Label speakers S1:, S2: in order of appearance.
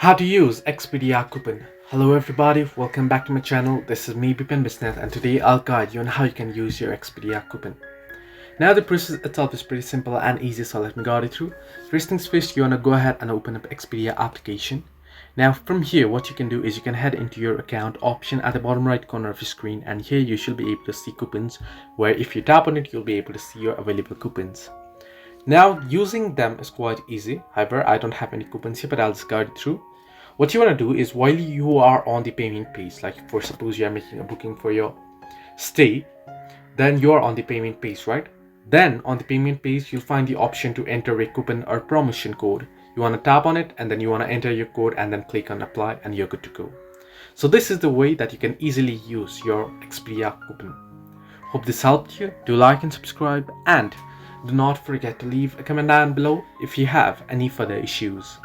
S1: How to use Expedia coupon. Hello everybody, welcome back to my channel. This is me Bipin Business and today I'll guide you on how you can use your Expedia coupon. Now the process itself is pretty simple and easy, so let me guide you through. First things first, you want to go ahead and open up Expedia application. Now from here what you can do is you can head into your account option at the bottom right corner of your screen, and here you should be able to see coupons, where if you tap on it you'll be able to see your available coupons. Now using them is quite easy. However, I don't have any coupons here, but I'll just guide you through. What you want to do is while you are on the payment page, like for suppose you are making a booking for your stay, then you are on the payment page, right? Then on the payment page you'll find the option to enter a coupon or promotion code. You want to tap on it and then you want to enter your code and then click on apply and you're good to go. So this is the way that you can easily use your Expedia coupon. Hope this helped you. Do like and subscribe, and do not forget to leave a comment down below if you have any further issues.